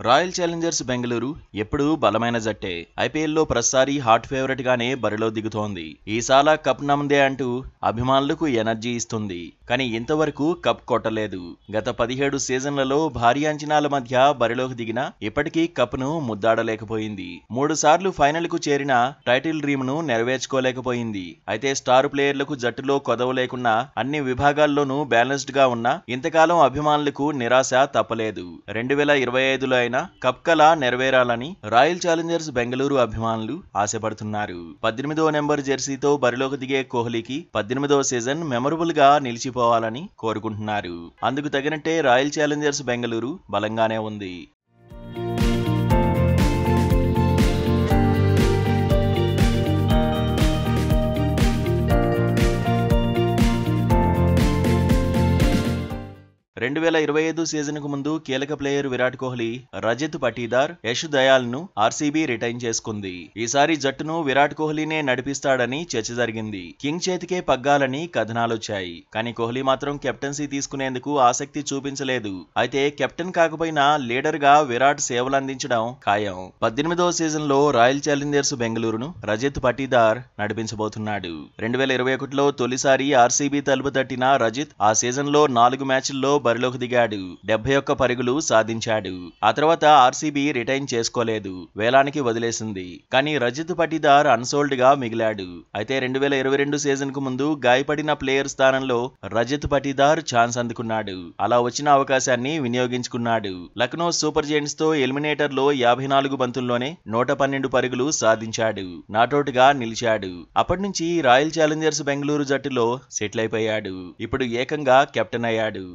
Royal Challengers Bengaluru ఎప్పుడూ బలమైన జట్టే. ఐపీఎల్లో ప్రతిసారి హాట్ ఫేవరెట్ గానే బరిలో దిగుతోంది. ఈసాల కప్ నమ్దే అంటూ అభిమానులకు ఎనర్జీ ఇస్తుంది. కానీ ఇంతవరకు కప్ కొట్టలేదు. గత 17 సీజన్లలో భారీ అంచనాల మధ్య బరిలోకి దిగినా ఇప్పటికీ కప్ను ముద్దాడలేకపోయింది. 3 సార్లు ఫైనల్ కు చేరిన టైటిల్ డ్రీమ్ ను నెరవేర్చుకోలేకపోయింది. అయితే స్టార్ ప్లేయర్లకు జట్టులో కొదవ లేకున్నా అన్ని విభాగాల్లోనూ బ్యాలెన్స్డ్ గా ఉన్న ఇంతకాలం అభిమానులకు నిరాశ తప్పలేదు. 2025లో అయినా కప్ కల నెరవేరాలని రాయల్ ఛాలెంజర్స్ బెంగళూరు అభిమానులు ఆశపడుతున్నారు. 18వ నెంబర్ జెర్సీతో బరిలోకి దిగే కోహ్లీకి 18వ సీజన్ మెమరబుల్ గా నిలిచిపోవాలని కోరుకుంటున్నారు. అందుకు తగినట్టే రాయల్ ఛాలెంజర్స్ బెంగళూరు బలంగానే ఉంది. రెండు 2025 సీజన్ కు ముందు కీలక ప్లేయర్ విరాట్ కోహ్లీ, రజత్ పటీదార్, యశ్ దయాల్ ను ఆర్సీబీ రిటైన్ చేసుకుంది. ఈసారి జట్టును విరాట్ కోహ్లీనే నడిపిస్తాడని చర్చ జరిగింది. కింగ్ చేతికే పగ్గాలని కథనాలొచ్చాయి. కానీ కోహ్లీ మాత్రం కెప్టెన్సీ తీసుకునేందుకు ఆసక్తి చూపించలేదు. అయితే కెప్టెన్ కాకపోయినా లీడర్ గా విరాట్ సేవలందించడం ఖాయం. 18వ సీజన్ లో రాయల్ ఛాలెంజర్స్ బెంగళూరును రజత్ పటీదార్ నడిపించబోతున్నాడు. 2021లో తొలిసారి ఆర్సీబీ తలుపు తట్టిన రజత్ ఆ సీజన్ లో 4 మ్యాచ్ల్లో బరిలోకి దిగాడు. 71 పరుగులు సాధించాడు. ఆ తర్వాత ఆర్సీబీ రిటైన్ చేసుకోలేదు, వేలానికి వదిలేసింది. కానీ రజత్ పటీదార్ అన్సోల్డ్ గా మిగిలాడు. అయితే 2022 సీజన్ కు ముందు గాయపడిన ప్లేయర్ స్థానంలో రజత్ పటీదార్ ఛాన్స్ అందుకున్నాడు. అలా వచ్చిన అవకాశాన్ని వినియోగించుకున్నాడు. లక్నో సూపర్ జెయింట్స్ తో ఎలిమినేటర్ లో 54 బంతుల్లోనే 112 పరుగులు సాధించాడు. నాటౌట్ గా నిలిచాడు. అప్పటి నుంచి రాయల్ ఛాలెంజర్స్ బెంగళూరు జట్టులో సెటిల్ అయిపోయాడు. ఇప్పుడు ఏకంగా కెప్టెన్ అయ్యాడు.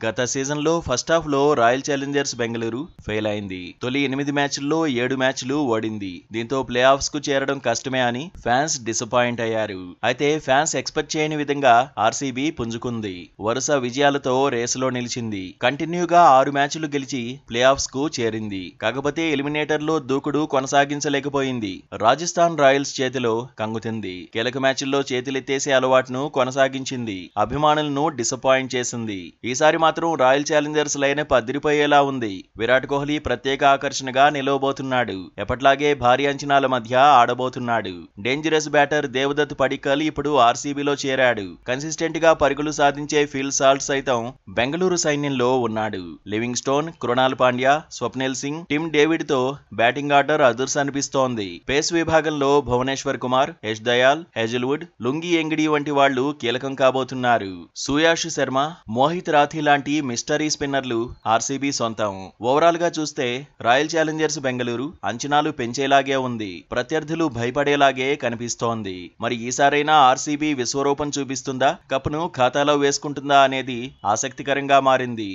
గత సీజన్ లో ఫస్ట్ హాఫ్ లో రాయల్ ఛాలెంజర్స్ బెంగళూరు ఫెయిల్ అయింది. తొలి 8 మ్యాచ్ల్లో 7 మ్యాచ్లు ఓడింది. దీంతో ప్లే ఆఫ్స్ కు చేరడం కష్టమే అని ఫ్యాన్స్ డిసప్పాయింట్ అయ్యారు. అయితే ఫ్యాన్స్ ఎక్స్పెక్ట్ చేయని విధంగా ఆర్సీబీ పుంజుకుంది. వరుస విజయాలతో రేసులో నిలిచింది. కంటిన్యూగా 6 మ్యాచ్లు గెలిచి ప్లే ఆఫ్స్ కు చేరింది. కాకపోతే ఎలిమినేటర్ లో దూకుడు కొనసాగించలేకపోయింది. రాజస్థాన్ రాయల్స్ చేతిలో కంగుతింది. కీలక మ్యాచ్ల్లో చేతులెత్తేసే అలవాటును కొనసాగించింది. అభిమానులను డిసప్పాయింట్ చేసింది. ఈసారి మాత్రం రాయల్ ఛాలెంజర్స్ లైనప్ అదిరిపోయేలా ఉంది. విరాట్ కోహ్లీ ప్రత్యేక ఆకర్షణగా నిలవబోతున్నాడు. ఎప్పట్లాగే భారీ అంచనాల మధ్య ఆడబోతున్నాడు. డేంజరస్ బ్యాటర్ దేవదత్ పడిక్కల్ ఇప్పుడు ఆర్సీబీలో చేరాడు. కన్సిస్టెంట్ గా పరుగులు సాధించే ఫిల్ సాల్ట్ సైతం బెంగళూరు సైన్యంలో ఉన్నాడు. Livingstone, Krunal Pandya, Swapnil Singh, Tim David తో బ్యాటింగ్ ఆర్డర్ అదుర్స్ అనిపిస్తోంది. పేస్ విభాగంలో Bhuvneshwar Kumar, Yash Dayal, Hazlewood, Lungi Ngidi వంటి వాళ్లు కీలకం కాబోతున్నారు. సూయాష్ శర్మ, మోహిత్ రాథీ లాంటి మిస్టరీ స్పిన్నర్లు ఆర్సీబీ సొంతం. ఓవరాల్ గా చూస్తే రాయల్ ఛాలెంజర్స్ బెంగళూరు అంచనాలు పెంచేలాగే ఉంది. ప్రత్యర్థులు భయపడేలాగే కనిపిస్తోంది. మరి ఈసారైనా ఆర్సీబీ విశ్వరూపం చూపిస్తుందా, కప్ను ఖాతాలో వేసుకుంటుందా అనేది ఆసక్తికరంగా మారింది.